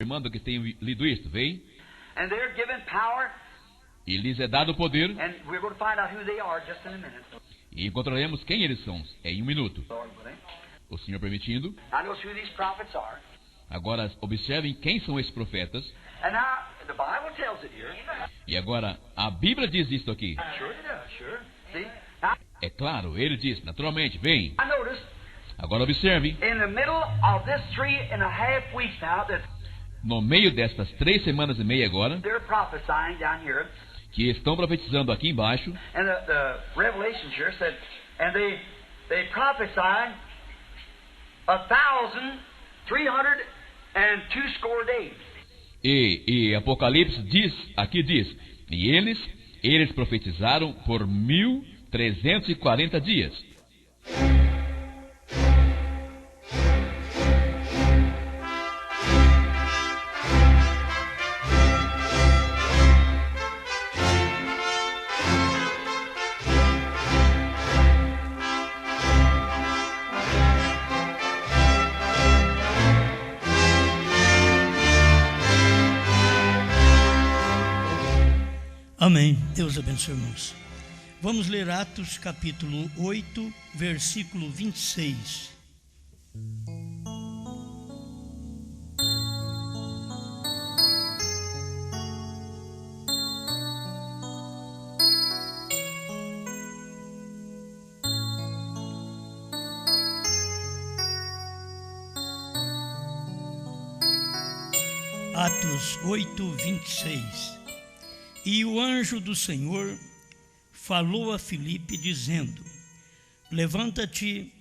Irmão que tem lido isto, vem? And they're given power, E lhes é dado poder, and we're going to find out who they are just in a minute. e encontraremos quem eles são em um minuto. Lord willing. O Senhor permitindo. Now notice who these prophets are. Agora observem quem são esses profetas. And now the Bible tells it here. E agora a Bíblia diz isto aqui. Sure it does, sure. See? Now, É claro, ele diz, naturalmente, vem. I notice Agora observe, in the middle of this 3.5 weeks now that no meio destas 3 semanas e meia agora, they're prophesying down here, que estão profetizando aqui embaixo, and the Revelation here said, and they prophesied 1,302 days. e Apocalipse diz, aqui diz, e eles profetizaram por 1.340 dias. Amém. Deus abençoe, irmãos. Vamos ler Atos capítulo 8, versículo 26. Atos 8, 26. E o anjo do Senhor falou a Filipe, dizendo: levanta-te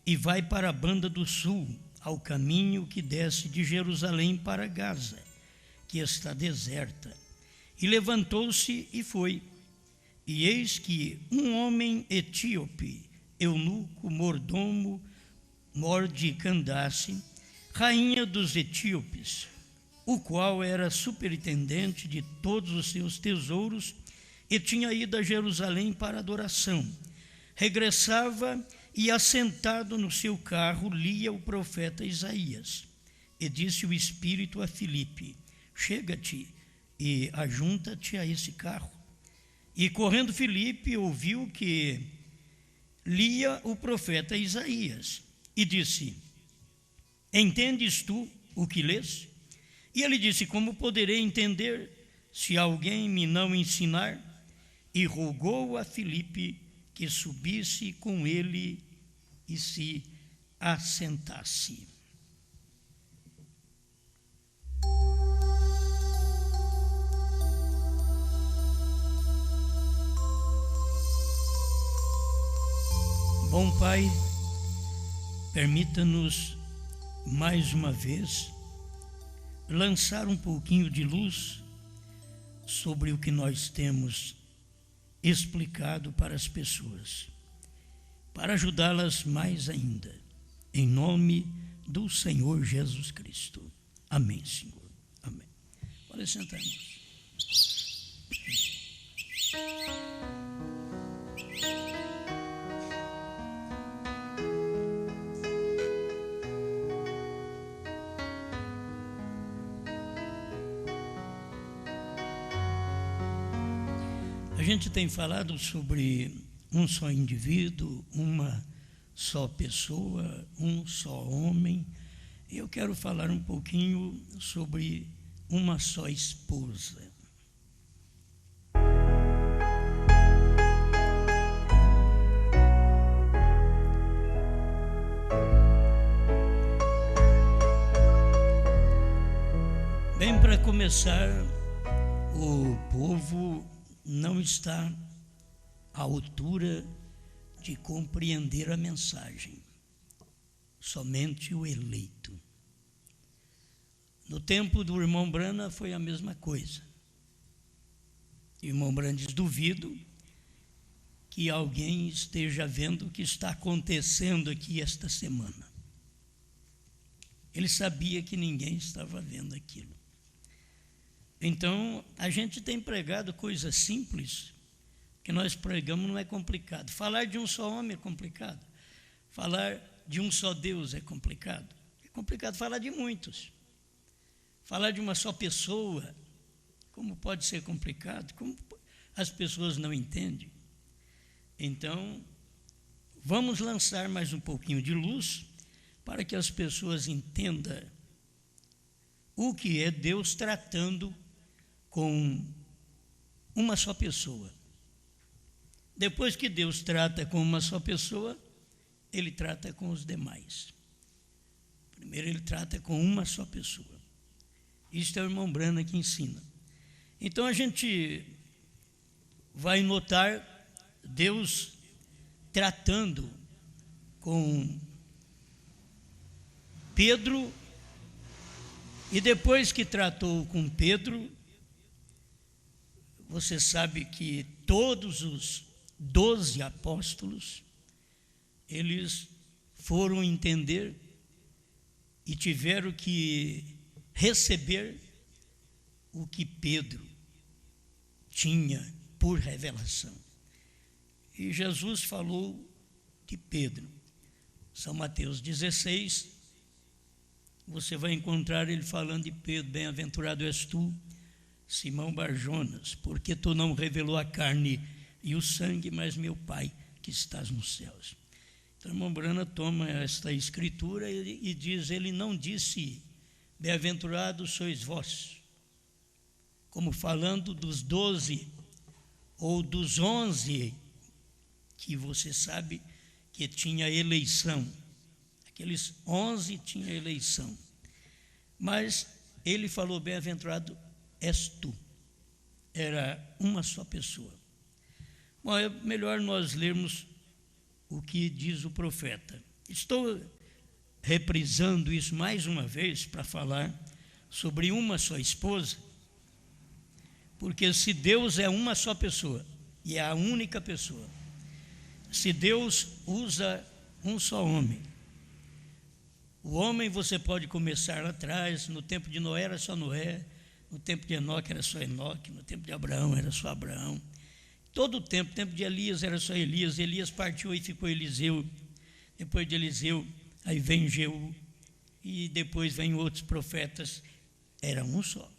e vai para a banda do sul, ao caminho que desce de Jerusalém para Gaza, que está deserta. E levantou-se e foi. E eis que um homem etíope, eunuco, mordomo, de Candace, rainha dos etíopes, o qual era superintendente de todos os seus tesouros, e tinha ido a Jerusalém para adoração. Regressava e, assentado no seu carro, lia o profeta Isaías. E disse o Espírito a Filipe: chega-te e ajunta-te a esse carro. E correndo Filipe ouviu que lia o profeta Isaías, e disse: entendes tu o que lês? E ele disse: como poderei entender se alguém me não ensinar? E rogou a Filipe que subisse com ele e se assentasse. Bom Pai, permita-nos mais uma vez lançar um pouquinho de luz sobre o que nós temos explicado para as pessoas, para ajudá-las mais ainda, em nome do Senhor Jesus Cristo. Amém, Senhor. Amém. Pode sentar, irmãos. A gente tem falado sobre um só indivíduo, uma só pessoa, um só homem. Eu quero falar um pouquinho sobre uma só esposa. Bem, para começar, o povo não está à altura de compreender a mensagem, somente o eleito. No tempo do irmão Brana foi a mesma coisa. O irmão Brana diz: duvido que alguém esteja vendo o que está acontecendo aqui esta semana. Ele sabia que ninguém estava vendo aquilo. Então, a gente tem pregado coisas simples, que nós pregamos não é complicado. Falar de um só homem é complicado. Falar de um só Deus é complicado. É complicado falar de muitos. Falar de uma só pessoa, como pode ser complicado, como as pessoas não entendem. Então, vamos lançar mais um pouquinho de luz para que as pessoas entendam o que é Deus tratando com uma só pessoa. Depois que Deus trata com uma só pessoa, Ele trata com os demais. Primeiro Ele trata com uma só pessoa. Isto é o irmão Branham que ensina. Então a gente vai notar Deus tratando com Pedro, e depois que tratou com Pedro, você sabe que todos os 12 apóstolos, eles foram entender e tiveram que receber o que Pedro tinha por revelação. E Jesus falou de Pedro. São Mateus 16, você vai encontrar ele falando de Pedro: bem-aventurado és tu, Simão Barjonas, porque tu não revelou a carne e o sangue, mas meu Pai que estás nos céus. Então, o irmão Branham toma esta escritura e diz: ele não disse bem-aventurados sois vós, como falando dos 12 ou dos 11, que você sabe que tinha eleição. Aqueles 11 tinham eleição. Mas ele falou: bem-aventurado és tu. Era uma só pessoa. Bom, é melhor nós lermos o que diz o profeta. Estou reprisando isso mais uma vez para falar sobre uma só esposa, porque se Deus é uma só pessoa, e é a única pessoa, se Deus usa um só homem, o homem você pode começar lá atrás, no tempo de Noé era só Noé, no tempo de Enoque era só Enoque, no tempo de Abraão era só Abraão, todo o tempo de Elias era só Elias, Elias partiu e ficou Eliseu, depois de Eliseu, aí vem Jeú, e depois vem outros profetas, era um só.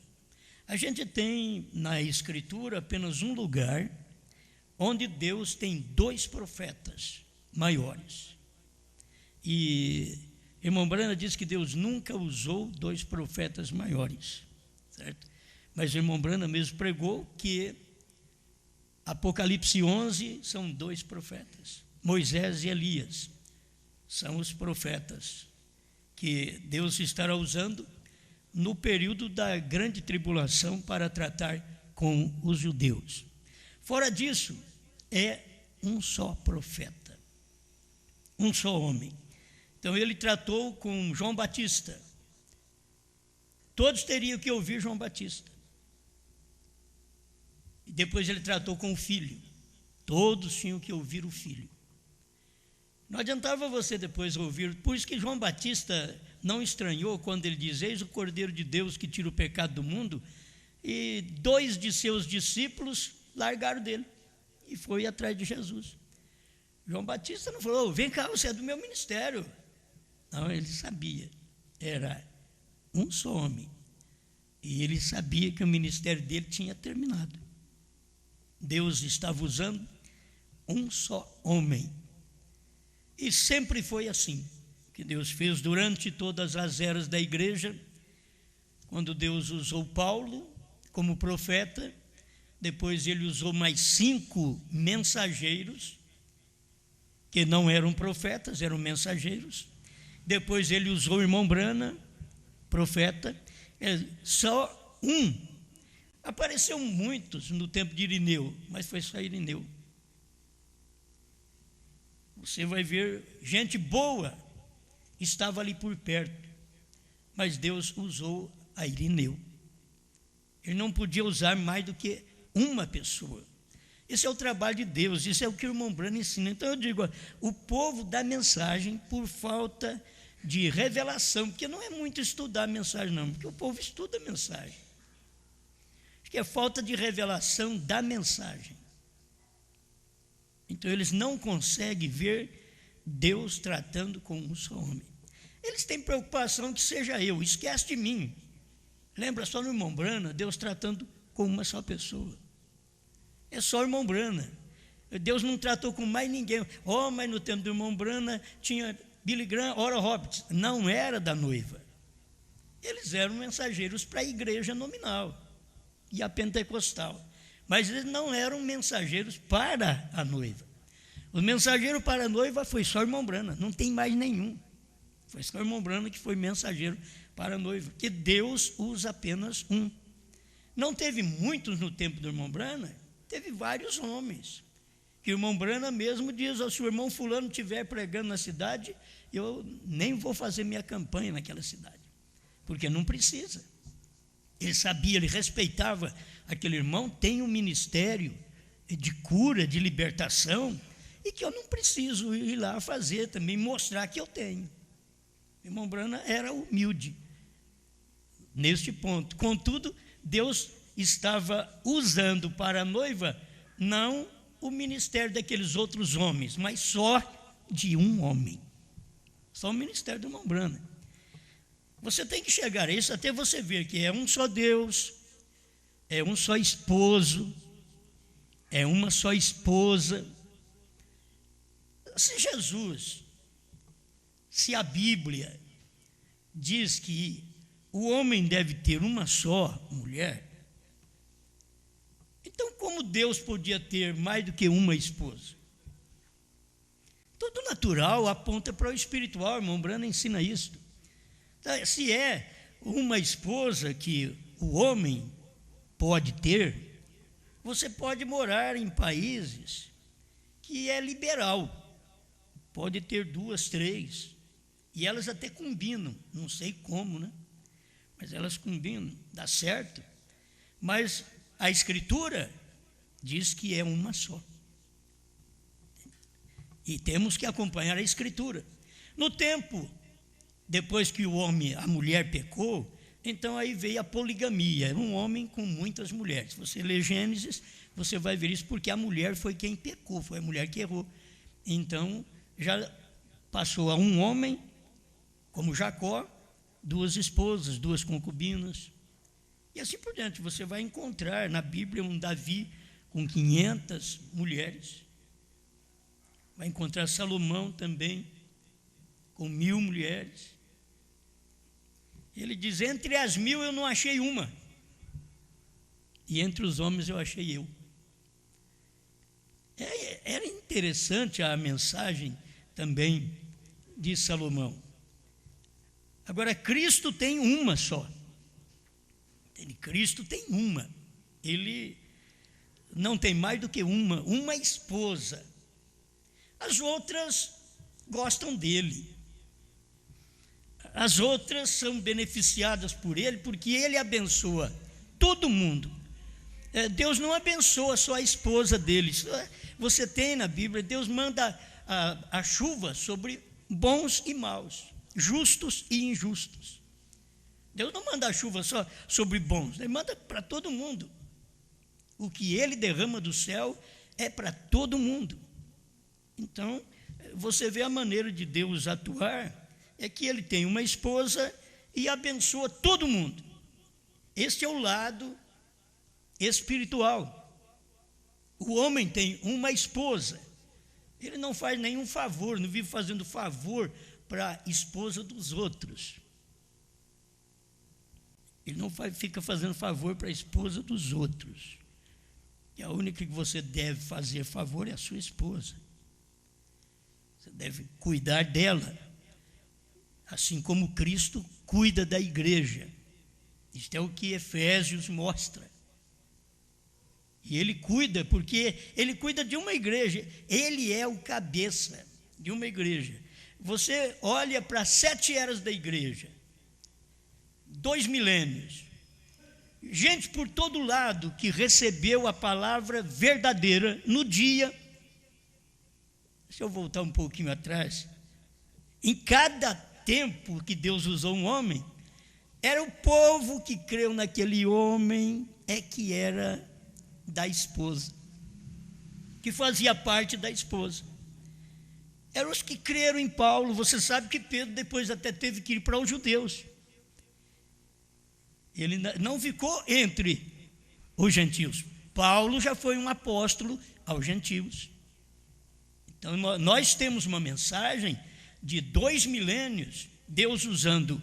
A gente tem na Escritura apenas um lugar onde Deus tem 2 profetas maiores. E irmão Branham diz que Deus nunca usou 2 profetas maiores, certo? Mas o irmão Branham mesmo pregou que Apocalipse 11 são 2 profetas, Moisés e Elias, são os profetas que Deus estará usando no período da grande tribulação para tratar com os judeus. Fora disso, é um só profeta, um só homem. Então ele tratou com João Batista. Todos teriam que ouvir João Batista. E depois ele tratou com o filho. Todos tinham que ouvir o filho. Não adiantava você depois ouvir, por isso que João Batista não estranhou quando ele diz: eis o Cordeiro de Deus que tira o pecado do mundo, e 2 de seus discípulos largaram dele e foi atrás de Jesus. João Batista não falou: vem cá, você é do meu ministério. Não, ele sabia, era um só homem, e ele sabia que o ministério dele tinha terminado. Deus estava usando um só homem. E sempre foi assim que Deus fez durante todas as eras da igreja. Quando Deus usou Paulo como profeta, depois ele usou mais 5 mensageiros, que não eram profetas, eram mensageiros. Depois ele usou o irmão Branham, profeta, só um. Apareceu muitos no tempo de Irineu, mas foi só Irineu. Você vai ver, gente boa estava ali por perto, mas Deus usou a Irineu. Ele não podia usar mais do que uma pessoa. Esse é o trabalho de Deus, isso é o que o irmão Branham ensina. Então eu digo, o povo dá mensagem por falta de revelação, porque não é muito estudar a mensagem não, porque o povo estuda a mensagem. Acho que é falta de revelação da mensagem. Então eles não conseguem ver Deus tratando com um só homem. Eles têm preocupação que seja eu, esquece de mim. Lembra só no irmão Brana, Deus tratando com uma só pessoa. É só o irmão Brana. Deus não tratou com mais ninguém. Oh, mas no tempo do irmão Brana tinha Billy Graham, Oral Roberts. Não era da noiva. Eles eram mensageiros para a igreja nominal e a pentecostal. Mas eles não eram mensageiros para a noiva. O mensageiro para a noiva foi só o irmão Brana, não tem mais nenhum. Foi só o irmão Brana que foi mensageiro para a noiva, que Deus usa apenas um. Não teve muitos no tempo do irmão Brana, teve vários homens. Que o irmão Brana mesmo diz, se o irmão fulano estiver pregando na cidade, eu nem vou fazer minha campanha naquela cidade, porque não precisa. Ele sabia, ele respeitava aquele irmão, tem um ministério de cura, de libertação, e que eu não preciso ir lá fazer também, mostrar que eu tenho. O irmão Brana era humilde neste ponto. Contudo, Deus estava usando para a noiva, não o ministério daqueles outros homens, mas só de um homem. Só o ministério do irmão Brana. Você tem que chegar a isso até você ver que é um só Deus, é um só esposo, é uma só esposa. Se Jesus, se a Bíblia diz que o homem deve ter uma só mulher, então como Deus podia ter mais do que uma esposa? Tudo natural aponta para o espiritual, irmão Brana ensina isso. Se é uma esposa que o homem pode ter, você pode morar em países que é liberal, pode ter 2, 3, e elas até combinam, não sei como, né? Mas elas combinam, dá certo. Mas a Escritura diz que é uma só. E temos que acompanhar a Escritura. No tempo, depois que a mulher pecou, então aí veio a poligamia, era um homem com muitas mulheres. Se você ler Gênesis, você vai ver isso, porque a mulher foi quem pecou, foi a mulher que errou. Então, já passou a um homem, como Jacó, 2 esposas, 2 concubinas, e assim por diante. Você vai encontrar na Bíblia um Davi com 500 mulheres, vai encontrar Salomão também, com 1000 mulheres. Ele diz, entre as 1000 eu não achei uma, e entre os homens eu achei eu. Era interessante a mensagem também de Salomão. Agora, Cristo tem uma só. Cristo tem uma. Ele não tem mais do que uma esposa. As outras gostam dele. As outras são beneficiadas por ele, porque ele abençoa todo mundo. Deus não abençoa só a esposa dele. Você tem na Bíblia, Deus manda a chuva sobre bons e maus, justos e injustos. Deus não manda a chuva só sobre bons, ele manda para todo mundo. O que ele derrama do céu é para todo mundo. Então, você vê a maneira de Deus atuar, é que ele tem uma esposa e abençoa todo mundo. Este é o lado espiritual. O homem tem uma esposa, ele não faz nenhum favor, não vive fazendo favor para a esposa dos outros. Ele não fica fazendo favor para a esposa dos outros. E a única que você deve fazer favor é a sua esposa. Você deve cuidar dela, assim como Cristo cuida da igreja. Isto é o que Efésios mostra. E ele cuida, porque ele cuida de uma igreja. Ele é o cabeça de uma igreja. Você olha para as 7 eras da igreja, 2 milênios, gente por todo lado que recebeu a palavra verdadeira no dia. Se eu voltar um pouquinho atrás, em cada tempo que Deus usou um homem, era o povo que creu naquele homem, que era da esposa, que fazia parte da esposa. Eram os que creram em Paulo. Você sabe que Pedro depois até teve que ir para os judeus. Ele não ficou entre os gentios. Paulo já foi um apóstolo aos gentios. Então nós temos uma mensagem de 2 milênios, Deus usando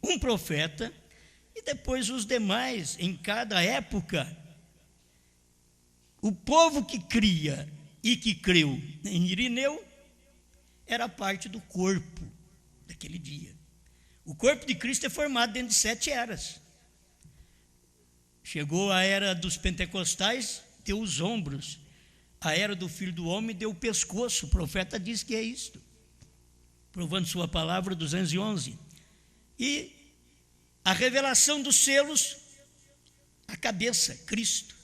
um profeta e depois os demais, em cada época. O povo que cria e que creu em Irineu era parte do corpo daquele dia. O corpo de Cristo é formado dentro de 7 eras. Chegou a era dos pentecostais, deu os ombros. A era do Filho do Homem deu o pescoço. O profeta diz que é isto. Provando sua palavra, 211. E a revelação dos selos, a cabeça, Cristo.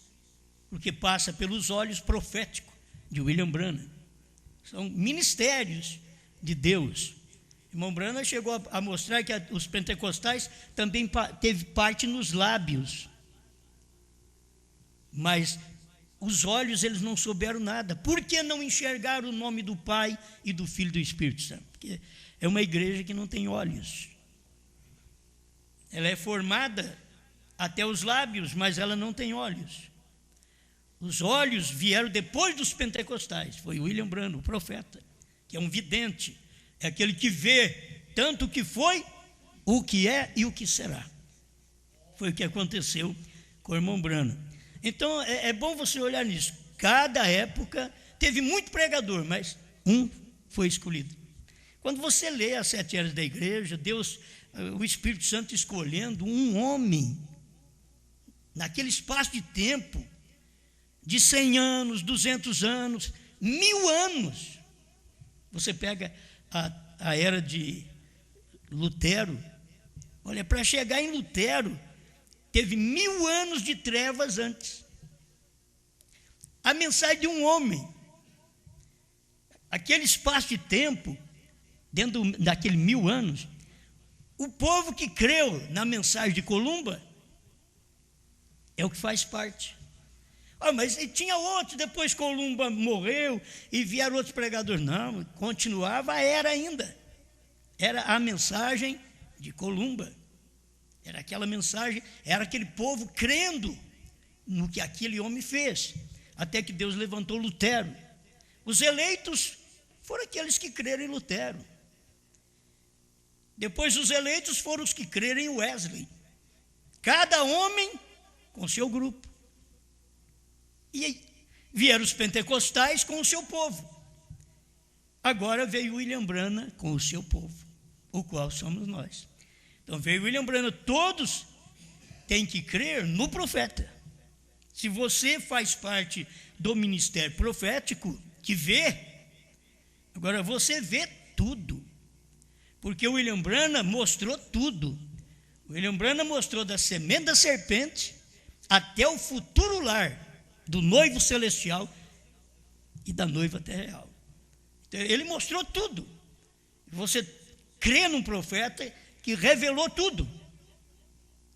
Porque passa pelos olhos proféticos de William Branham. São ministérios de Deus. Irmão Branham chegou a mostrar que os pentecostais também teve parte nos lábios. Mas os olhos eles não souberam nada. Por que não enxergaram o nome do Pai e do Filho e do Espírito Santo? Porque é uma igreja que não tem olhos. Ela é formada até os lábios, mas ela não tem olhos. Os olhos vieram depois dos pentecostais. Foi William Branham, o profeta, que é um vidente. É aquele que vê tanto o que foi, o que é e o que será. Foi o que aconteceu com o irmão Branham. Então é bom você olhar nisso. Cada época teve muito pregador, mas um foi escolhido. Quando você lê as 7 eras da igreja, Deus, o Espírito Santo escolhendo um homem, naquele espaço de tempo, de 100 anos, 200 anos, 1000 anos. Você pega a era de Lutero, olha, para chegar em Lutero, teve 1000 anos de trevas antes. A mensagem de um homem, aquele espaço de tempo, dentro daquele 1000 anos, o povo que creu na mensagem de Columba é o que faz parte. Mas tinha outros, depois Columba morreu e vieram outros pregadores. Não, continuava, era ainda. Era a mensagem de Columba. Era aquela mensagem, era aquele povo crendo no que aquele homem fez. Até que Deus levantou Lutero. Os eleitos foram aqueles que creram em Lutero. Depois os eleitos foram os que creram em Wesley. Cada homem com seu grupo. E vieram os pentecostais com o seu povo. Agora veio William Branham com o seu povo, o qual somos nós. Então veio William Branham, todos têm que crer no profeta. Se você faz parte do ministério profético, que vê, agora você vê tudo. Porque o William Branham mostrou tudo. O William Branham mostrou da semente da serpente até o futuro lar do noivo celestial e da noiva terrenal. Então, ele mostrou tudo. Você crê num profeta que revelou tudo.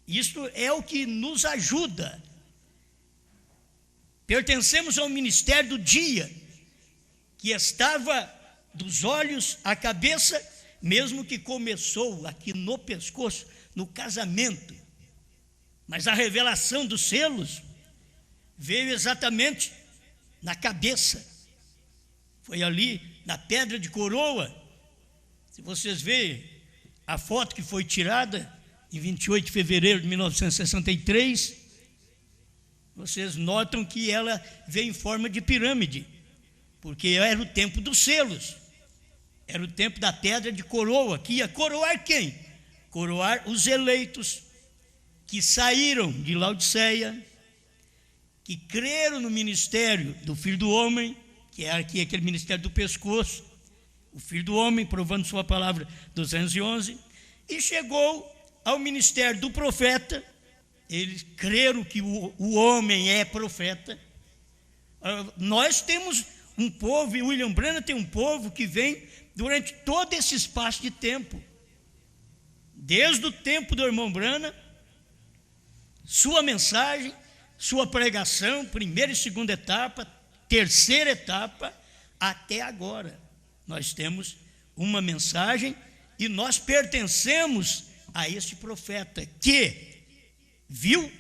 Isto é o que nos ajuda. Pertencemos ao ministério do dia, que estava dos olhos à cabeça, mesmo que começou aqui no pescoço, no casamento. Mas a revelação dos selos veio exatamente na cabeça. Foi ali, na pedra de coroa. Se vocês veem a foto que foi tirada em 28 de fevereiro de 1963, vocês notam que ela veio em forma de pirâmide, porque era o tempo dos selos. Era o tempo da pedra de coroa, que ia coroar quem? Coroar os eleitos que saíram de Laodiceia, que creram no ministério do Filho do Homem, que é aqui aquele ministério do pescoço, o Filho do Homem, provando sua palavra, 211, e chegou ao ministério do profeta. Eles creram que o homem é profeta. Nós temos um povo, e William Branham tem um povo que vem durante todo esse espaço de tempo, desde o tempo do irmão Branham, sua mensagem, sua pregação, primeira e segunda etapa, terceira etapa, até agora. Nós temos uma mensagem e nós pertencemos a este profeta que viu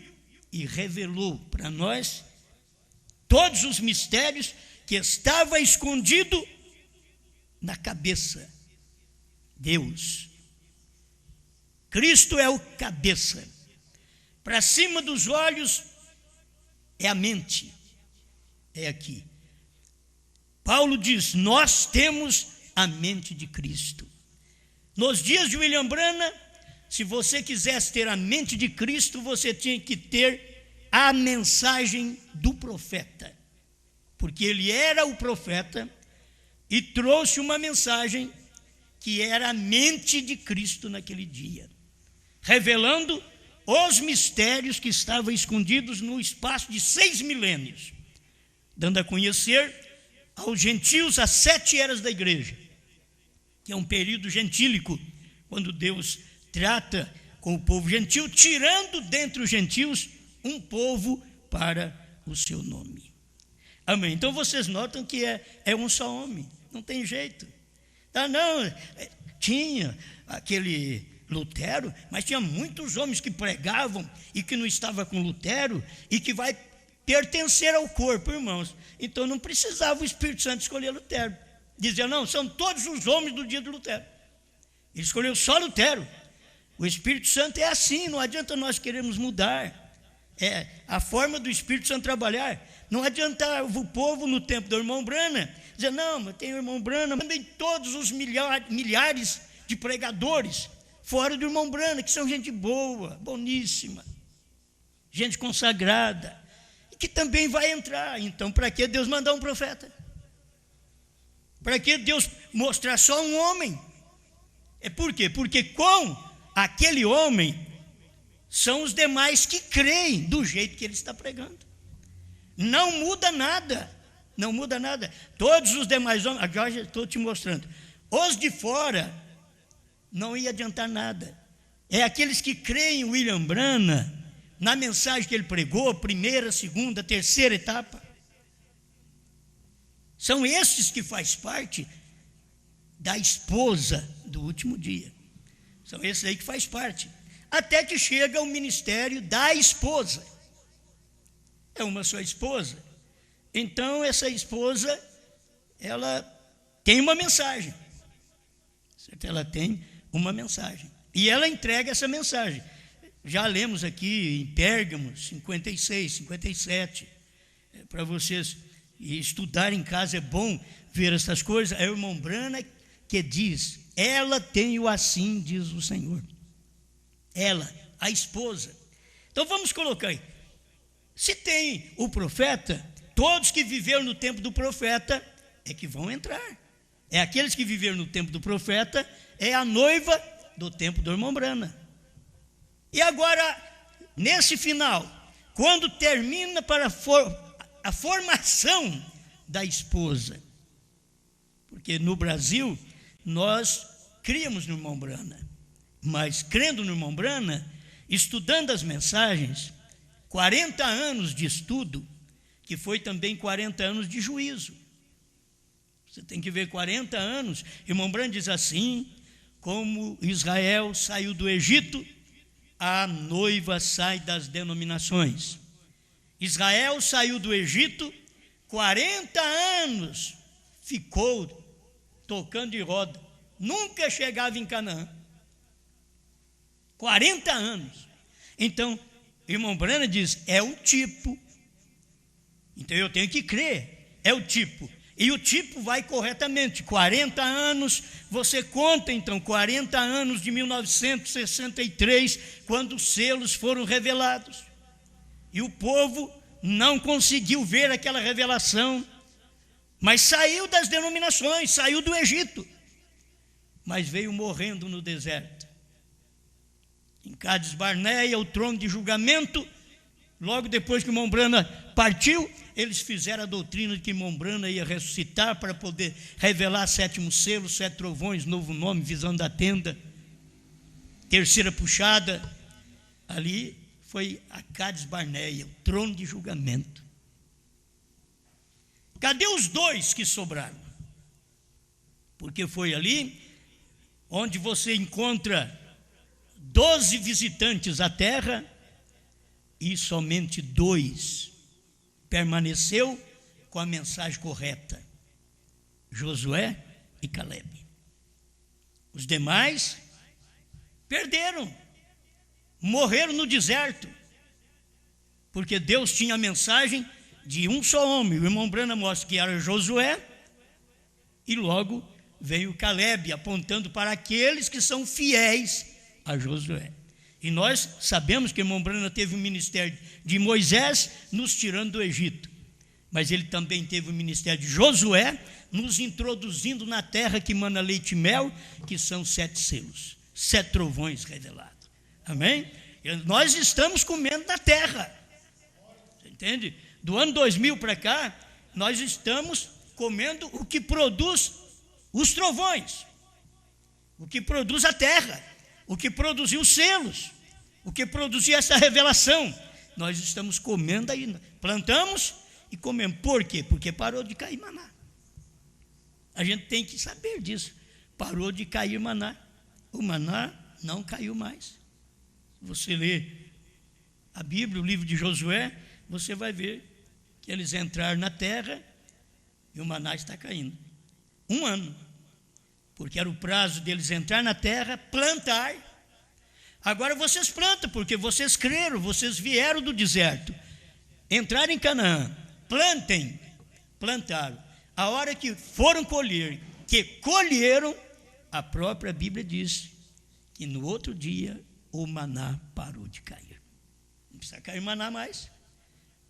e revelou para nós todos os mistérios que estava escondido na cabeça. Deus. Cristo é o cabeça. Para cima dos olhos é a mente. É aqui. Paulo diz: nós temos a mente de Cristo. Nos dias de William Branham, se você quisesse ter a mente de Cristo, você tinha que ter a mensagem do profeta. Porque ele era o profeta e trouxe uma mensagem que era a mente de Cristo naquele dia, revelando os mistérios que estavam escondidos no espaço de 6 milênios, dando a conhecer aos gentios as 7 eras da igreja, que é um período gentílico, quando Deus trata com o povo gentil, tirando dentre os gentios um povo para o seu nome. Amém. Então vocês notam que é um só homem, não tem jeito. Não, tinha aquele Lutero, mas tinha muitos homens que pregavam e que não estavam com Lutero e que vai pertencer ao corpo, irmãos. Então não precisava o Espírito Santo escolher Lutero. Dizia, não, são todos os homens do dia de Lutero. Ele escolheu só Lutero. O Espírito Santo é assim, não adianta nós queremos mudar. É a forma do Espírito Santo trabalhar. Não adiantava o povo no tempo do irmão Branham dizer, não, mas tem o irmão Branham, também todos os milhares de pregadores fora do irmão Branham, que são gente boa, boníssima, gente consagrada, e que também vai entrar. Então, para que Deus mandar um profeta? Para que Deus mostrar só um homem? É por quê? Porque com aquele homem são os demais que creem do jeito que ele está pregando. Não muda nada, não muda nada. Todos os demais homens, agora já estou te mostrando, os de fora não ia adiantar nada. É aqueles que creem em William Branham, na mensagem que ele pregou, primeira, segunda, terceira etapa. São esses que faz parte da esposa do último dia. São esses aí que faz parte. Até que chega o ministério da esposa. É uma só esposa. Então essa esposa, ela tem uma mensagem. Certo? Ela tem uma mensagem. E ela entrega essa mensagem. Já lemos aqui em Pérgamo 56, 57. Para vocês estudarem em casa, é bom ver essas coisas. É o irmão Branham que diz, ela tem o assim, diz o Senhor. Ela, a esposa. Então vamos colocar aí. Se tem o profeta, todos que viveram no tempo do profeta é que vão entrar. É aqueles que viveram no tempo do profeta, é a noiva do tempo do irmão Branham. E agora, nesse final, quando termina para a formação da esposa, porque no Brasil nós criamos no irmão Branham, mas crendo no irmão Branham, estudando as mensagens, 40 anos de estudo, que foi também 40 anos de juízo. Você tem que ver 40 anos. Irmão Branham diz assim, como Israel saiu do Egito, a noiva sai das denominações. Israel saiu do Egito, 40 anos ficou tocando de roda, nunca chegava em Canaã. 40 anos. Então, irmão Branham diz, é o tipo. Então eu tenho que crer, é o tipo. E o tipo vai corretamente, 40 anos, você conta então, 40 anos de 1963, quando os selos foram revelados. E o povo não conseguiu ver aquela revelação, mas saiu das denominações, saiu do Egito, mas veio morrendo no deserto. Em Cádiz Barneia, o trono de julgamento, logo depois que irmão Branham partiu, eles fizeram a doutrina de que irmão Branham ia ressuscitar para poder revelar 7º selo, 7 trovões, novo nome, visão da tenda, terceira puxada. Ali foi a Cádiz Barneia, o trono de julgamento. Cadê os 2 que sobraram? Porque foi ali onde você encontra 12 visitantes à terra, e somente 2 permaneceu com a mensagem correta: Josué e Caleb. Os demais perderam, morreram no deserto, porque Deus tinha a mensagem de um só homem. O irmão Branham mostra que era Josué, e logo veio Caleb, apontando para aqueles que são fiéis a Josué. E nós sabemos que o irmão Branham teve o ministério de Moisés nos tirando do Egito, mas ele também teve o ministério de Josué nos introduzindo na terra que mana leite e mel, que são 7 selos, 7 trovões revelados. Amém? E nós estamos comendo da terra. Você entende? Do ano 2000 para cá, nós estamos comendo o que produz os trovões, o que produz a terra, o que produziu os selos, o que produziu essa revelação. Nós estamos comendo aí, plantamos e comemos. Por quê? Porque parou de cair maná. A gente tem que saber disso. Parou de cair maná. O maná não caiu mais. Você lê a Bíblia, o livro de Josué, você vai ver que eles entraram na terra e o maná está caindo. 1 ano. Porque era o prazo deles entrar na terra, plantar. Agora vocês plantam, porque vocês creram, vocês vieram do deserto, entraram em Canaã, plantem, plantaram. A hora que foram colher, que colheram, a própria Bíblia diz que no outro dia o maná parou de cair. Não precisa cair maná mais.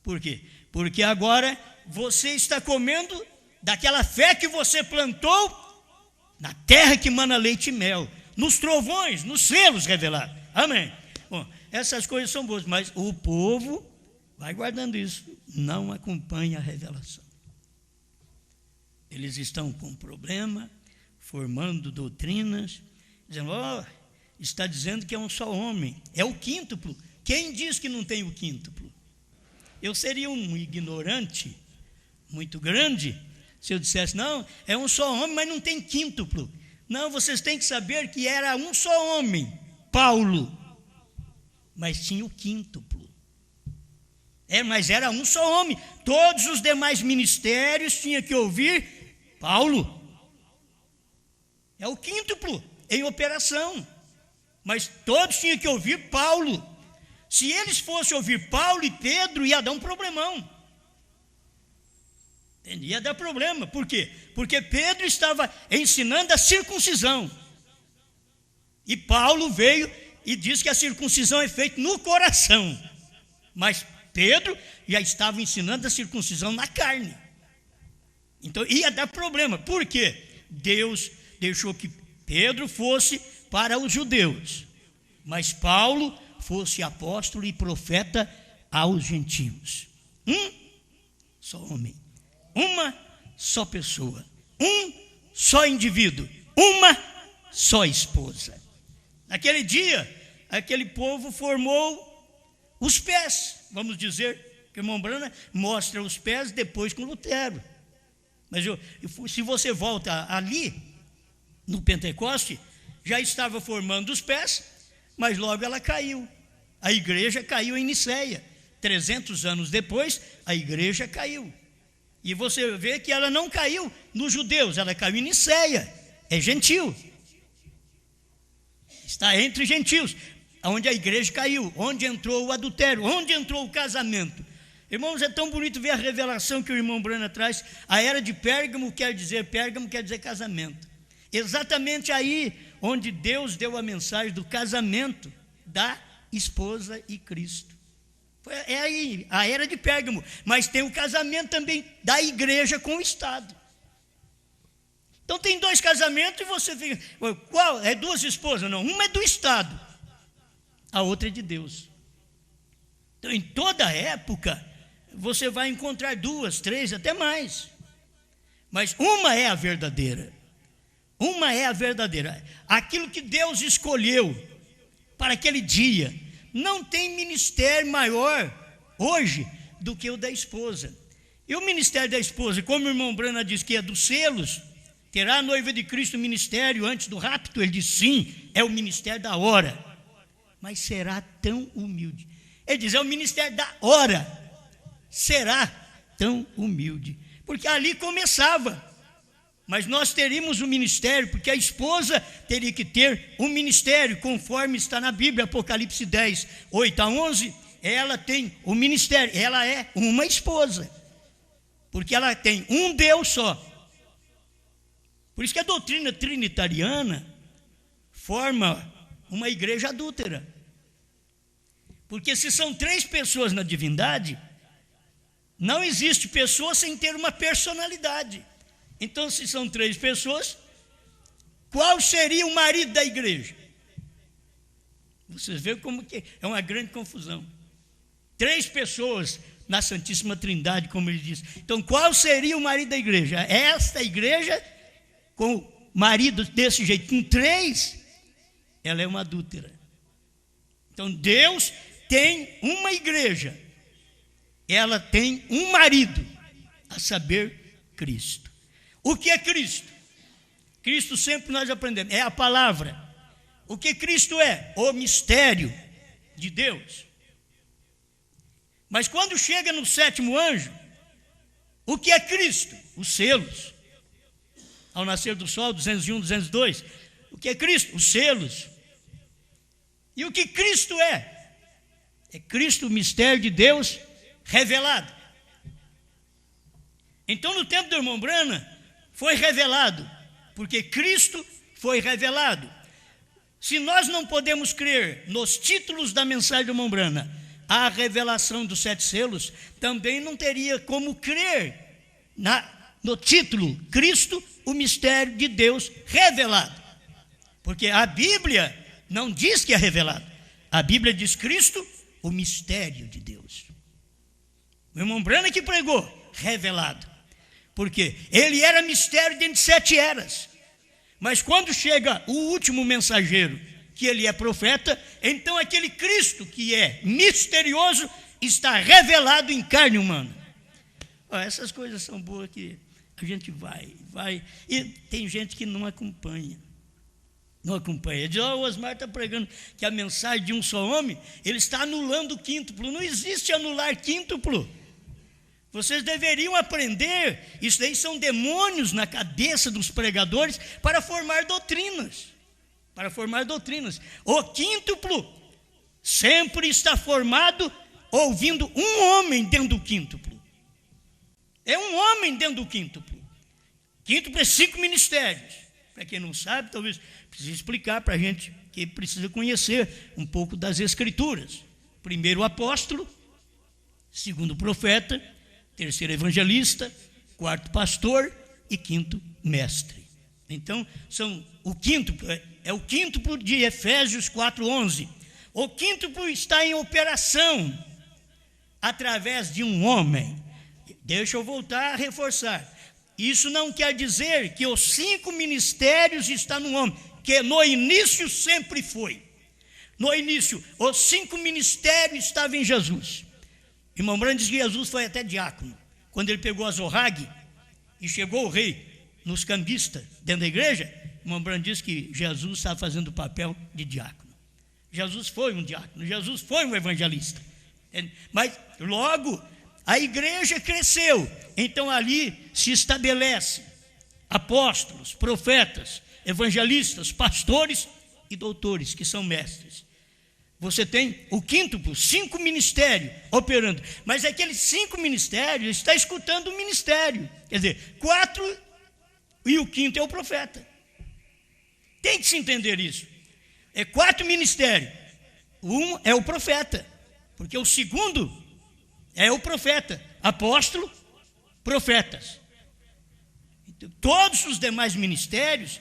Por quê? Porque agora você está comendo daquela fé que você plantou na terra que mana leite e mel, nos trovões, nos selos revelados. Amém. Bom, essas coisas são boas, mas o povo vai guardando isso, não acompanha a revelação. Eles estão com problema, formando doutrinas, dizendo, está dizendo que é um só homem, é o quíntuplo. Quem diz que não tem o quíntuplo? Eu seria um ignorante muito grande se eu dissesse, não, é um só homem, mas não tem quíntuplo. Não, vocês têm que saber que era um só homem, Paulo, mas tinha o quíntuplo. Mas era um só homem. Todos os demais ministérios tinham que ouvir Paulo. É o quíntuplo em operação. Mas todos tinham que ouvir Paulo. Se eles fossem ouvir Paulo e Pedro, ia dar um problemão. Ia dar problema. Por quê? Porque Pedro estava ensinando a circuncisão. E Paulo veio e disse que a circuncisão é feita no coração. Mas Pedro já estava ensinando a circuncisão na carne. Então ia dar problema. Por quê? Deus deixou que Pedro fosse para os judeus, mas Paulo fosse apóstolo e profeta aos gentios. Um só homem, uma só pessoa, um só indivíduo, uma só esposa. Naquele dia, aquele povo formou os pés, vamos dizer, que o irmão Branham mostra os pés depois com Lutero. Mas se você volta ali, no Pentecoste, já estava formando os pés, mas logo ela caiu. A igreja caiu em Niceia. 300 anos depois, a igreja caiu. E você vê que ela não caiu nos judeus, ela caiu em Niceia. É gentil. Está entre gentios, onde a igreja caiu, onde entrou o adultério, onde entrou o casamento. Irmãos, é tão bonito ver a revelação que o irmão Branham traz. A era de Pérgamo quer dizer casamento. Exatamente aí onde Deus deu a mensagem do casamento da esposa e Cristo. É aí, a era de Pérgamo. Mas tem o casamento também da igreja com o Estado. Então tem 2 casamentos e você fica, qual? É 2 esposas? Não, uma é do Estado, a outra é de Deus. Então em toda época você vai encontrar 2, 3, até mais. Mas uma é a verdadeira. Uma é a verdadeira. Aquilo que Deus escolheu para aquele dia. Não tem ministério maior hoje do que o da esposa. E o ministério da esposa, como o irmão Branham diz que é dos selos, terá a noiva de Cristo ministério antes do rapto? Ele diz sim, é o ministério da hora. Mas será tão humilde. Ele diz, é o ministério da hora. Será tão humilde? Porque ali começava. Mas nós teríamos um ministério, porque a esposa teria que ter um ministério, conforme está na Bíblia, Apocalipse 10, 8 a 11, ela tem um ministério, ela é uma esposa, porque ela tem um Deus só. Por isso que a doutrina trinitariana forma uma igreja adúltera. Porque se são 3 pessoas na divindade, não existe pessoa sem ter uma personalidade. Então, se são 3 pessoas, qual seria o marido da igreja? Vocês veem como que é uma grande confusão. 3 pessoas na Santíssima Trindade, como ele diz. Então, qual seria o marido da igreja? Esta igreja, com o marido desse jeito, com 3, ela é uma adúltera. Então, Deus tem uma igreja, ela tem um marido, a saber, Cristo. O que é Cristo? Cristo sempre nós aprendemos, é a palavra. O que Cristo é? O mistério de Deus. Mas quando chega no 7º anjo, o que é Cristo? Os selos. Ao nascer do sol, 201, 202. O que é Cristo? Os selos. E o que Cristo é? É Cristo, o mistério de Deus revelado. Então, no tempo do irmão Brana, foi revelado, porque Cristo foi revelado. Se nós não podemos crer nos títulos da mensagem do irmão Brana, a revelação dos 7 selos, também não teria como crer no título Cristo, o mistério de Deus revelado. Porque a Bíblia não diz que é revelado. A Bíblia diz Cristo, o mistério de Deus. O irmão Brana que pregou, revelado. Porque ele era mistério dentro de 7 eras. Mas quando chega o último mensageiro, que ele é profeta, então aquele Cristo que é misterioso está revelado em carne humana. Essas coisas são boas que a gente vai. E tem gente que não acompanha. Não acompanha. Diz, o Osmar está pregando que a mensagem de um só homem, ele está anulando o quíntuplo. Não existe anular quíntuplo. Vocês deveriam aprender, isso daí são demônios na cabeça dos pregadores para formar doutrinas. Para formar doutrinas. O quíntuplo sempre está formado ouvindo um homem dentro do quíntuplo. É um homem dentro do quíntuplo. Quíntuplo é 5 ministérios. Para quem não sabe, talvez precise explicar para a gente que precisa conhecer um pouco das Escrituras. 1º apóstolo, 2º profeta, 3º evangelista, 4º pastor e 5º mestre. Então, o quíntuplo é o quíntuplo de Efésios 4:11. O quíntuplo está em operação através de um homem. Deixa eu voltar a reforçar. Isso não quer dizer que os 5 ministérios estão no homem, que no início sempre foi. No início, os 5 ministérios estavam em Jesus. Irmão Brana diz que Jesus foi até diácono. Quando ele pegou a Zorrague e chegou o rei nos cambistas dentro da igreja, irmão Brana diz que Jesus estava fazendo o papel de diácono. Jesus foi um diácono, Jesus foi um evangelista. Mas logo a igreja cresceu. Então ali se estabelece apóstolos, profetas, evangelistas, pastores e doutores, que são mestres. Você tem o quíntuplo, 5 ministérios operando. Mas aqueles 5 ministérios está escutando o ministério. Quer dizer, 4 e o 5º é o profeta. Tem que se entender isso. É 4 ministérios. 1 é o profeta. Porque o 2º é o profeta. Apóstolo, profetas. Então, todos os demais ministérios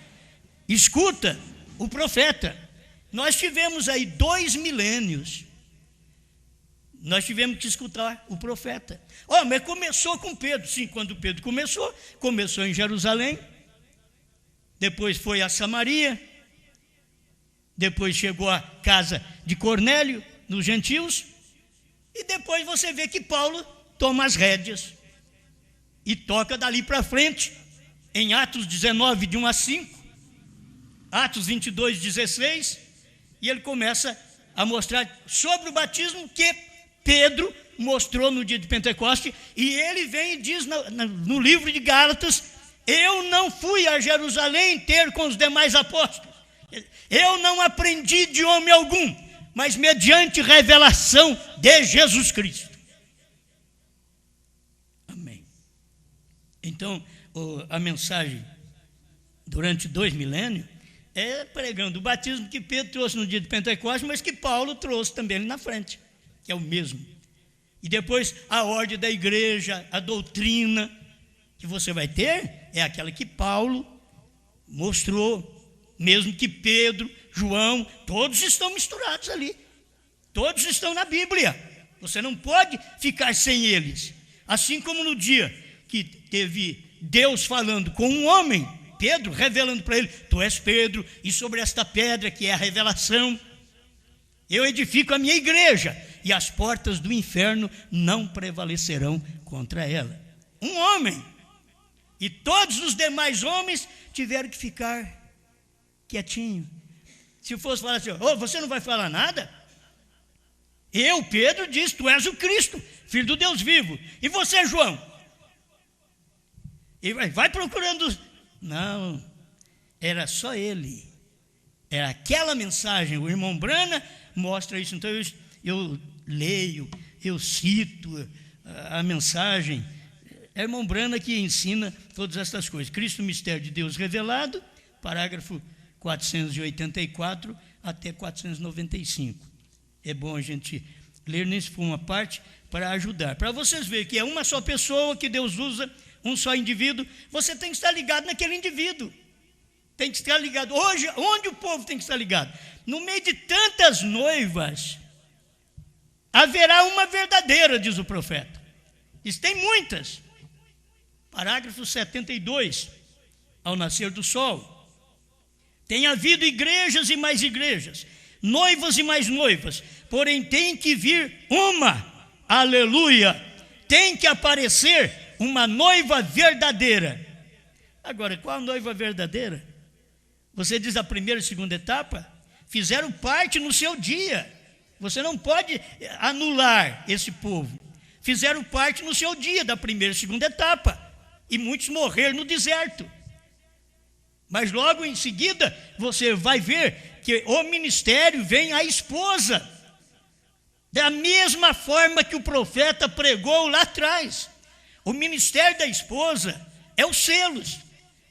escuta o profeta. Nós tivemos aí 2 milênios. Nós tivemos que escutar o profeta. Mas começou com Pedro. Sim, quando Pedro começou em Jerusalém. Depois foi a Samaria. Depois chegou à casa de Cornélio, nos gentios. E depois você vê que Paulo toma as rédeas e toca dali para frente, em Atos 19, de 1 a 5, Atos 22, 16, e ele começa a mostrar sobre o batismo que Pedro mostrou no dia de Pentecoste, e ele vem e diz no livro de Gálatas: eu não fui a Jerusalém ter com os demais apóstolos, eu não aprendi de homem algum, mas mediante revelação de Jesus Cristo. Amém. Então, a mensagem durante 2 milênios é pregando o batismo que Pedro trouxe no dia de Pentecostes, mas que Paulo trouxe também ali na frente, que é o mesmo. E depois a ordem da igreja, a doutrina que você vai ter é aquela que Paulo mostrou, mesmo que Pedro, João, todos estão misturados ali, todos estão na Bíblia, você não pode ficar sem eles. Assim como no dia que teve Deus falando com um homem, Pedro revelando para ele: tu és Pedro, e sobre esta pedra, que é a revelação, eu edifico a minha igreja, e as portas do inferno não prevalecerão contra ela. Um homem. E todos os demais homens tiveram que ficar quietinho. Se fosse falar assim: você não vai falar nada? Eu, Pedro, disse: tu és o Cristo, filho do Deus vivo. E você, João? E vai procurando. Não, era só ele. Era aquela mensagem. O irmão Brana mostra isso. Então eu leio, eu cito a mensagem. É o irmão Brana que ensina todas essas coisas. Cristo, mistério de Deus revelado, parágrafo 484 até 495. É bom a gente ler nisso por uma parte para ajudar. Para vocês verem que é uma só pessoa que Deus usa, um só indivíduo. Você tem que estar ligado naquele indivíduo. Tem que estar ligado. Hoje, onde o povo tem que estar ligado? No meio de tantas noivas, haverá uma verdadeira, diz o profeta. Diz: tem muitas. Parágrafo 72, ao nascer do sol. Tem havido igrejas e mais igrejas, noivas e mais noivas, porém tem que vir uma, aleluia, tem que aparecer uma noiva verdadeira. Agora, qual a noiva verdadeira? Você diz a primeira e segunda etapa, fizeram parte no seu dia, você não pode anular esse povo, fizeram parte no seu dia da primeira e segunda etapa, e muitos morreram no deserto. Mas logo em seguida você vai ver que o ministério vem a esposa, da mesma forma que o profeta pregou lá atrás. O ministério da esposa é os selos.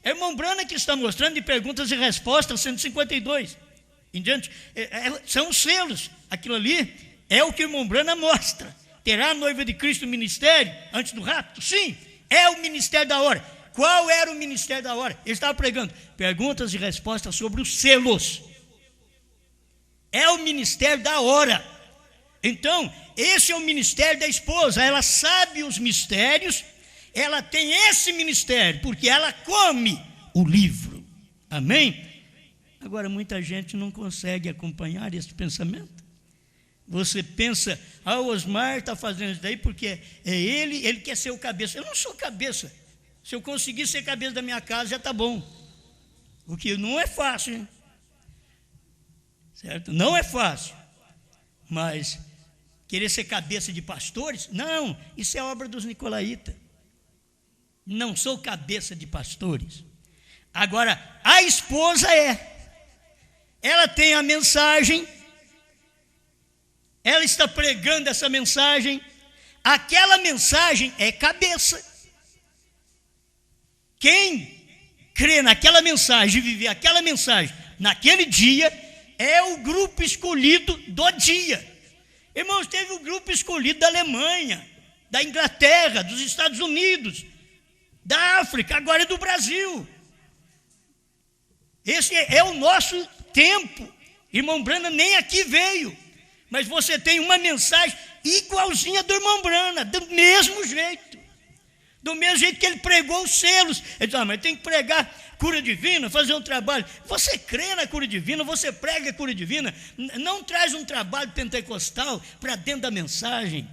É o irmão Brana que está mostrando de perguntas e respostas 152 em diante, são os selos. Aquilo ali é o que o irmão Brana mostra. Terá a noiva de Cristo ministério antes do rapto? Sim, é o ministério da hora. Qual era o ministério da hora? Ele estava pregando perguntas e respostas sobre os selos. É o ministério da hora. Então, esse é o ministério da esposa. Ela sabe os mistérios, ela tem esse ministério, porque ela come o livro. Amém? Agora, muita gente não consegue acompanhar esse pensamento. Você pensa: o Osmar está fazendo isso daí porque ele quer ser o cabeça. Eu não sou cabeça. Se eu conseguir ser cabeça da minha casa, já está bom. O que não é fácil, hein? Certo? Não é fácil. Mas querer ser cabeça de pastores? Não, isso é obra dos nicolaítas. Não sou cabeça de pastores. Agora, a esposa ela tem a mensagem, ela está pregando essa mensagem, aquela mensagem é cabeça. Quem crê naquela mensagem e viver aquela mensagem naquele dia é o grupo escolhido do dia. Irmãos, teve o grupo escolhido da Alemanha, da Inglaterra, dos Estados Unidos, da África, agora é do Brasil. Esse é o nosso tempo. Irmão Brana nem aqui veio, mas você tem uma mensagem igualzinha do irmão Brana, do mesmo jeito. Do mesmo jeito que ele pregou os selos. Ele disse: mas tem que pregar cura divina, fazer um trabalho. Você crê na cura divina, você prega a cura divina, não traz um trabalho pentecostal para dentro da mensagem.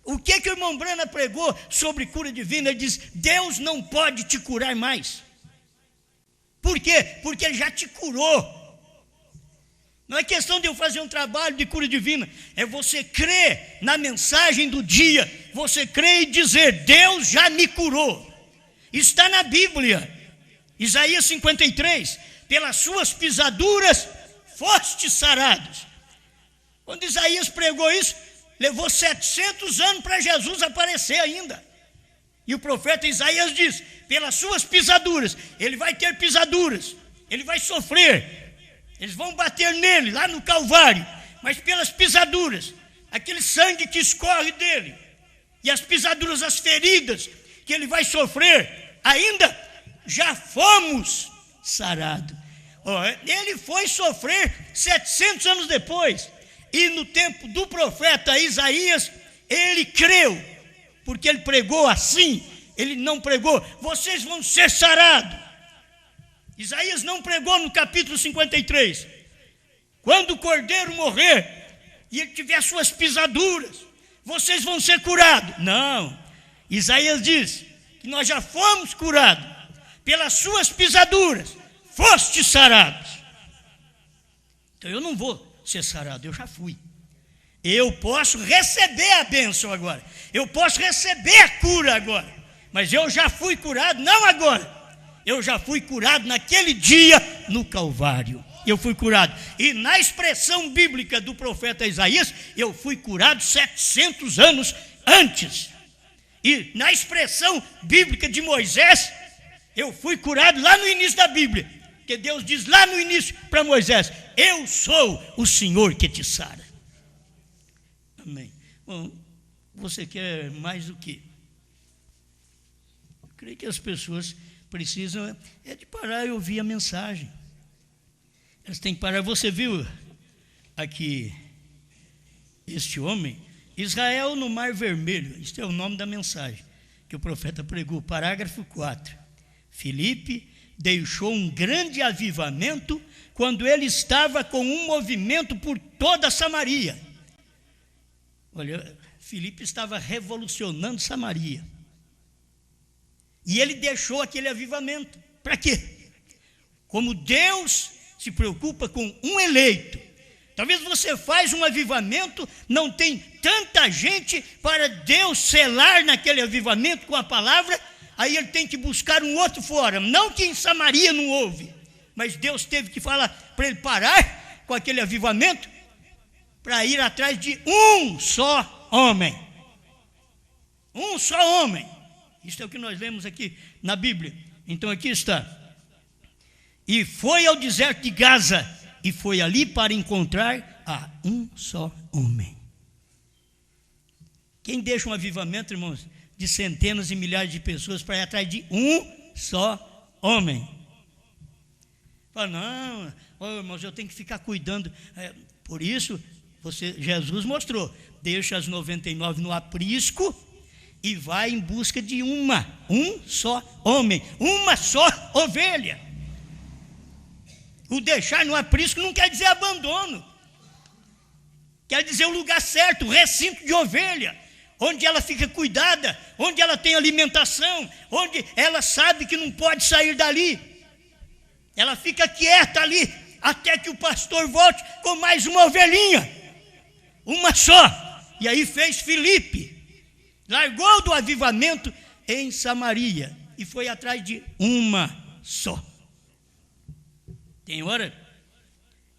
O que o irmão Brana pregou sobre cura divina? Ele diz: Deus não pode te curar mais. Por quê? Porque ele já te curou. Não é questão de eu fazer um trabalho de cura divina. É você crer na mensagem do dia. Você crer e dizer: Deus já me curou. Está na Bíblia. Isaías 53. Pelas suas pisaduras fostes sarados. Quando Isaías pregou isso, levou 700 anos para Jesus aparecer ainda. E o profeta Isaías diz: pelas suas pisaduras. Ele vai ter pisaduras. Ele vai sofrer. Eles vão bater nele, lá no Calvário, mas pelas pisaduras, aquele sangue que escorre dele, e as pisaduras, as feridas que ele vai sofrer, ainda já fomos sarados. Ele foi sofrer 700 anos depois, e no tempo do profeta Isaías, ele creu, porque ele pregou assim. Ele não pregou: vocês vão ser sarados. Isaías não pregou no capítulo 53, quando o cordeiro morrer e ele tiver suas pisaduras, vocês vão ser curados. Não, Isaías diz que nós já fomos curados, pelas suas pisaduras fostes sarados. Então eu não vou ser sarado, eu já fui. Eu posso receber a bênção agora, eu posso receber a cura agora, mas eu já fui curado, não agora. Eu já fui curado naquele dia no Calvário. Eu fui curado. E na expressão bíblica do profeta Isaías, eu fui curado 700 anos antes. E na expressão bíblica de Moisés, eu fui curado lá no início da Bíblia. Porque Deus diz lá no início para Moisés: eu sou o Senhor que te sara. Amém. Bom, você quer mais do que? Eu creio que as pessoas precisam de parar e ouvir a mensagem. Elas têm que parar. Você viu aqui este homem, Israel no Mar Vermelho. Este é o nome da mensagem que o profeta pregou. Parágrafo 4. Filipe deixou um grande avivamento quando ele estava com um movimento por toda Samaria. Olha, Filipe estava revolucionando Samaria. E ele deixou aquele avivamento. Para quê? Como Deus se preocupa com um eleito. Talvez você faz um avivamento, não tem tanta gente para Deus selar naquele avivamento com a palavra, aí ele tem que buscar um outro fora. Não que em Samaria não houve, mas Deus teve que falar para ele parar com aquele avivamento para ir atrás de um só homem. Um só homem. Isso é o que nós lemos aqui na Bíblia. Então aqui está. E foi ao deserto de Gaza, e foi ali para encontrar a um só homem. Quem deixa um avivamento, irmãos, de centenas e milhares de pessoas para ir atrás de um só homem? Fala: não, irmãos, eu tenho que ficar cuidando. Por isso, Jesus mostrou: deixa as 99 no aprisco e vai em busca de um só homem, uma só ovelha. O deixar no aprisco não quer dizer abandono, quer dizer o lugar certo, o recinto de ovelha, onde ela fica cuidada, onde ela tem alimentação, onde ela sabe que não pode sair dali. Ela fica quieta ali, até que o pastor volte com mais uma ovelhinha, uma só. E aí fez Filipe. Largou do avivamento em Samaria e foi atrás de uma só. Tem hora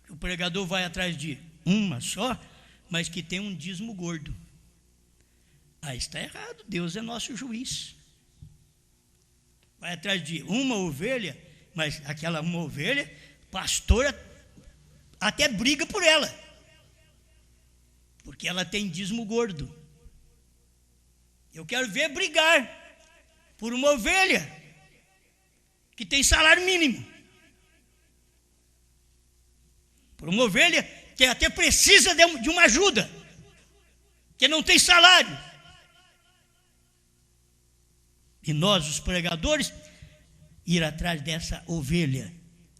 que o pregador vai atrás de uma só, mas que tem um dízimo gordo. Aí está errado, Deus é nosso juiz. Vai atrás de uma ovelha, mas aquela uma ovelha, pastora até briga por ela, porque ela tem dízimo gordo. Eu quero ver brigar por uma ovelha que tem salário mínimo, por uma ovelha que até precisa de uma ajuda, que não tem salário. E nós, os pregadores, ir atrás dessa ovelha.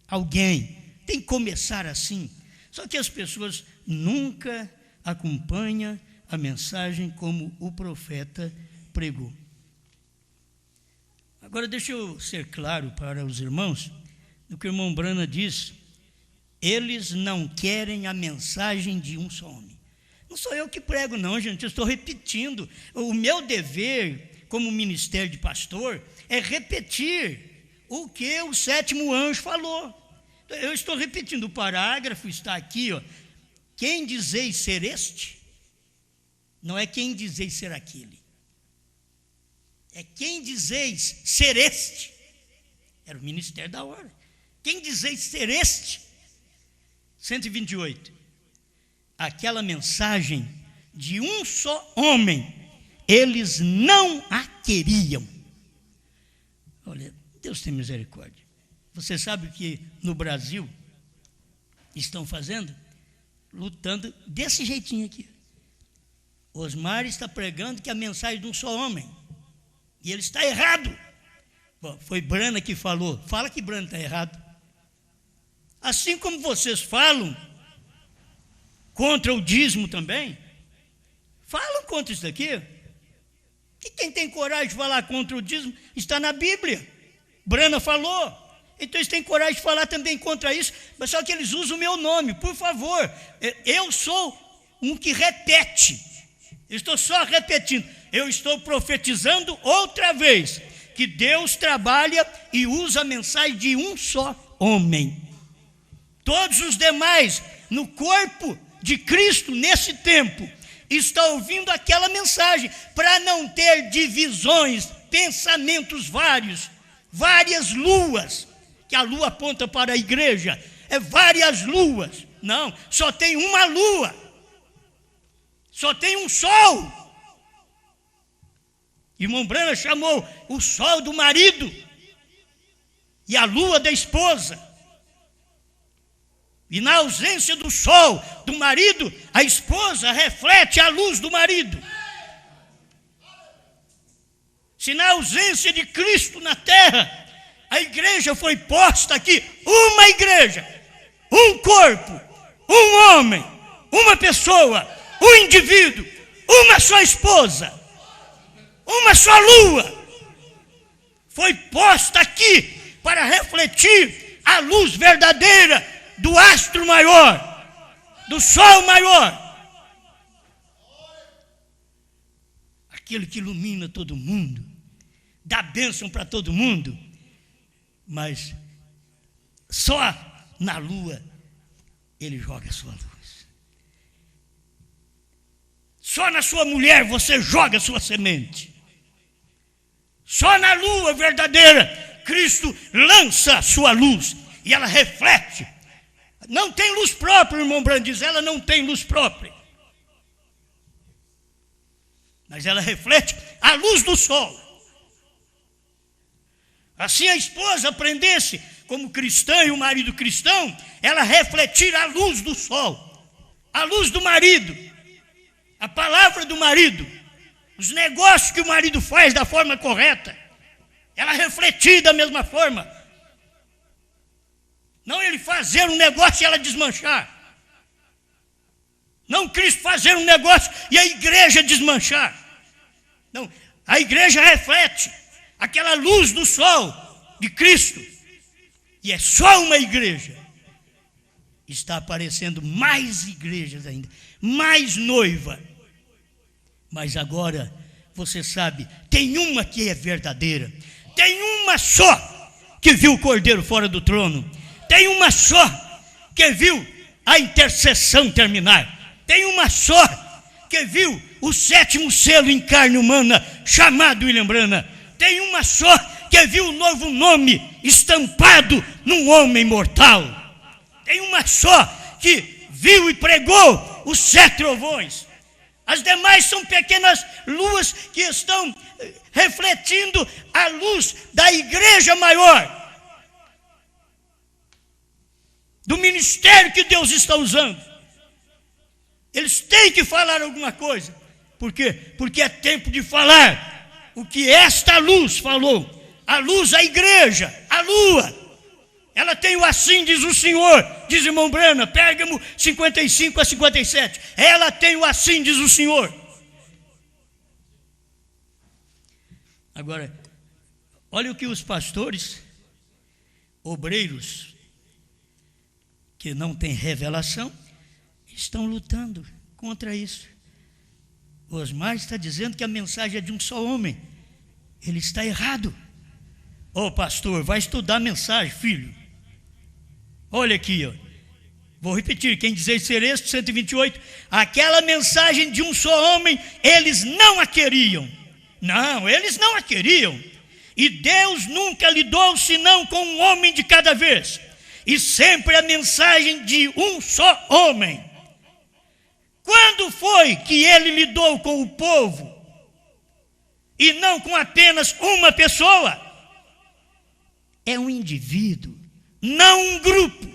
Alguém tem que começar assim. Só que as pessoas nunca acompanham a mensagem como o profeta pregou. Agora deixa eu ser claro para os irmãos no que o irmão Brana diz. eles não querem a mensagem de um só homem. Não sou eu que prego, não, gente, eu estou repetindo. O meu dever, como ministério de pastor, é repetir o que o sétimo anjo falou. Eu estou repetindo, o parágrafo está aqui, ó. Quem dizeis ser este? Não é quem dizeis ser aquele. É quem dizeis ser este. Era o ministério da hora. Quem dizeis ser este? 128. Aquela mensagem de um só homem, eles não a queriam. Olha, Deus tem misericórdia. Você sabe o que no Brasil estão fazendo? Lutando desse jeitinho aqui. Osmar está pregando que a mensagem de um só homem. E ele está errado. Bom, foi Brana que falou. Fala que Brana está errado. Assim como vocês falam contra o dízimo também, falam contra isso daqui. Que quem tem coragem de falar contra o dízimo está na Bíblia. Brana falou. Então eles têm coragem de falar também contra isso, mas só que eles usam o meu nome, por favor. Eu sou um que repete. Eu estou só repetindo. Eu estou profetizando outra vez que Deus trabalha e usa a mensagem de um só homem. Todos os demais no corpo de Cristo nesse tempo estão ouvindo aquela mensagem para não ter divisões, pensamentos vários, várias luas, que a lua aponta para a igreja, é várias luas. Não, só tem uma lua, só tem um sol. Irmão Brana chamou o sol do marido e a lua da esposa. E na ausência do sol do marido, a esposa reflete a luz do marido. Se na ausência de Cristo na terra, a igreja foi posta aqui, uma igreja, um corpo, um homem, uma pessoa, um indivíduo, uma só esposa, uma só lua, foi posta aqui para refletir a luz verdadeira do astro maior, do sol maior, aquele que ilumina todo mundo, dá bênção para todo mundo. Mas só na lua ele joga a sua luz. Só na sua mulher você joga a sua semente. Só na lua verdadeira Cristo lança a sua luz e ela reflete. Não tem luz própria, irmão Brando diz, ela não tem luz própria. Mas ela reflete a luz do sol. Assim a esposa aprendesse, como cristã e o marido cristão, ela refletir a luz do sol, a luz do marido, a palavra do marido, os negócios que o marido faz da forma correta, ela refletir da mesma forma. Não ele fazer um negócio e ela desmanchar. Não Cristo fazer um negócio e a igreja desmanchar. Não, a igreja reflete aquela luz do sol de Cristo. E é só uma igreja. Está aparecendo mais igrejas ainda, mais noiva. Mas agora, você sabe, tem uma que é verdadeira. Tem uma só que viu o Cordeiro fora do trono. Tem uma só que viu a intercessão terminar. Tem uma só que viu o sétimo selo em carne humana, chamado William Brana. Tem uma só que viu o novo nome estampado num homem mortal. Tem uma só que viu e pregou os 7 trovões. As demais são pequenas luas que estão refletindo a luz da igreja maior, do ministério que Deus está usando. Eles têm que falar alguma coisa. Por quê? Porque é tempo de falar o que esta luz falou. A luz, a igreja, a lua, ela tem o assim diz o Senhor, diz irmão Brana, Pérgamo 55 a 57. Ela tem o assim diz o Senhor. Agora, olha o que os pastores, obreiros, que não têm revelação, estão lutando contra isso. O Osmar está dizendo que a mensagem é de um só homem. Ele está errado. Ô pastor, vai estudar a mensagem, filho. Olha aqui, ó. Vou repetir, quem dizer ser este, 128, aquela mensagem de um só homem, eles não a queriam. Não, eles não a queriam. E Deus nunca lidou senão com um homem de cada vez. E sempre a mensagem de um só homem. Quando foi que ele lidou com o povo? E não com apenas uma pessoa? É um indivíduo, não um grupo.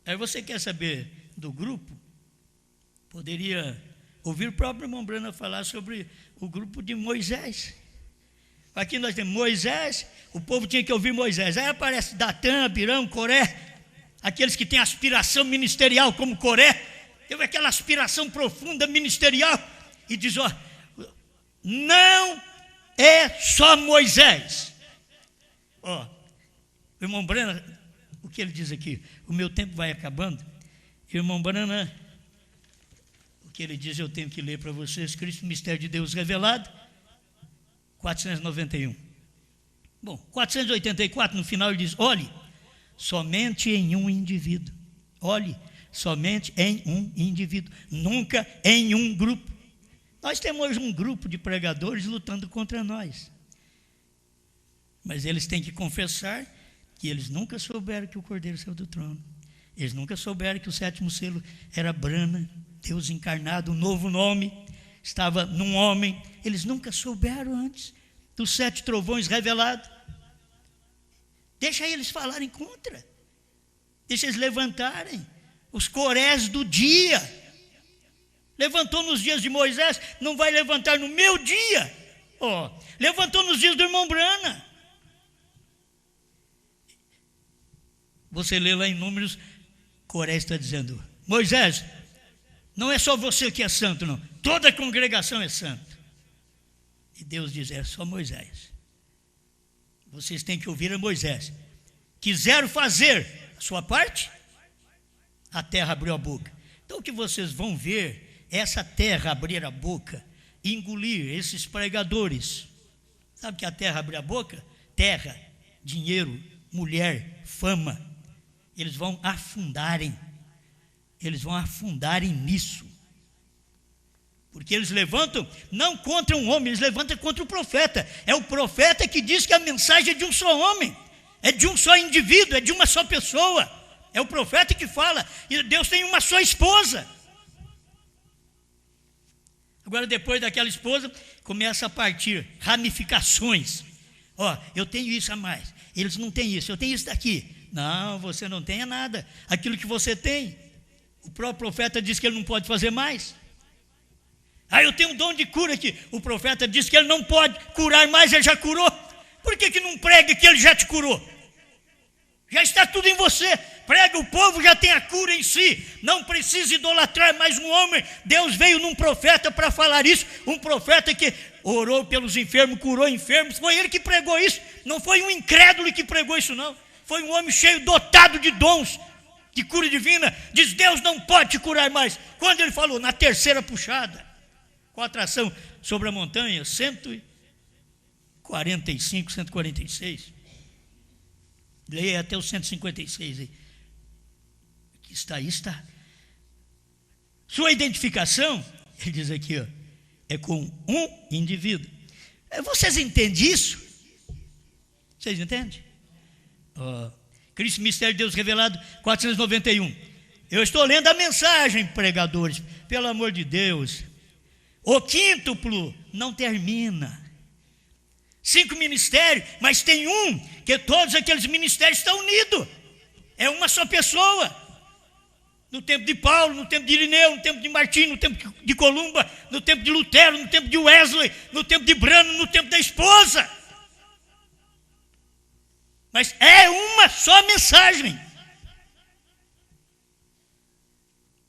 Aí você quer saber do grupo? Poderia ouvir o próprio irmão Brana falar sobre o grupo de Moisés. Aqui nós temos Moisés, o povo tinha que ouvir Moisés. Aí aparece Datã, Abirão, Coré, aqueles que têm aspiração ministerial como Coré, teve aquela aspiração profunda ministerial, e diz, ó, não é só Moisés. Ó, o irmão Brana, o que ele diz aqui? O meu tempo vai acabando. E o irmão Brana, o que ele diz eu tenho que ler para vocês. Cristo, mistério de Deus revelado, 491. Bom, 484, no final ele diz, olhe, somente em um indivíduo. Olhe, somente em um indivíduo, nunca em um grupo. Nós temos hoje um grupo de pregadores lutando contra nós. Mas eles têm que confessar que eles nunca souberam que o Cordeiro saiu do trono. Eles nunca souberam que o 7º selo era Brana, Deus encarnado, um novo nome, estava num homem. Eles nunca souberam antes dos 7 trovões revelados. Deixa eles falarem contra. Deixa eles levantarem. Os corés do dia. Levantou nos dias de Moisés, não vai levantar no meu dia. Oh, levantou nos dias do irmão Brana. Você lê lá em Números, Coré está dizendo, Moisés, não é só você que é santo, não. Toda a congregação é santa. E Deus diz, é só Moisés. Vocês têm que ouvir a Moisés. Quiseram fazer a sua parte, a terra abriu a boca. Então o que vocês vão ver, essa terra abrir a boca, engolir esses pregadores. Sabe que a terra abre a boca? Terra, dinheiro, mulher, fama. Eles vão afundarem. Eles vão afundarem nisso. Porque eles levantam não contra um homem, eles levantam contra o profeta. É o profeta que diz que a mensagem é de um só homem, é de um só indivíduo, é de uma só pessoa. É o profeta que fala, e Deus tem uma só esposa. Agora, depois daquela esposa, começa a partir ramificações. Ó, eu tenho isso a mais, eles não têm isso, eu tenho isso daqui. Não, você não tem nada. Aquilo que você tem, o próprio profeta diz que ele não pode fazer mais. Ah, eu tenho um dom de cura aqui. O profeta diz que ele não pode curar mais, ele já curou. Por que não prega que ele já te curou? Já está tudo em você. Prega, o povo já tem a cura em si. Não precisa idolatrar mais um homem. Deus veio num profeta para falar isso. Um profeta que orou pelos enfermos, curou enfermos. Foi ele que pregou isso. Não foi um incrédulo que pregou isso, não. Foi um homem cheio, dotado de dons, de cura divina. Diz, Deus não pode te curar mais. Quando ele falou, na terceira puxada, com a atração sobre a montanha, 145, 146. Leia até o 156 aí. Está aí, está. Sua identificação, ele diz aqui, ó, é com um indivíduo. Vocês entendem isso? Vocês entendem? Cristo, mistério de Deus revelado, 491. Eu estou lendo a mensagem, pregadores, pelo amor de Deus. O quíntuplo não termina. 5 ministérios, mas tem um, que todos aqueles ministérios estão unidos. É uma só pessoa. No tempo de Paulo, no tempo de Irineu, no tempo de Martinho, no tempo de Columba, no tempo de Lutero, no tempo de Wesley, no tempo de Brano, no tempo da esposa. Mas é uma só mensagem.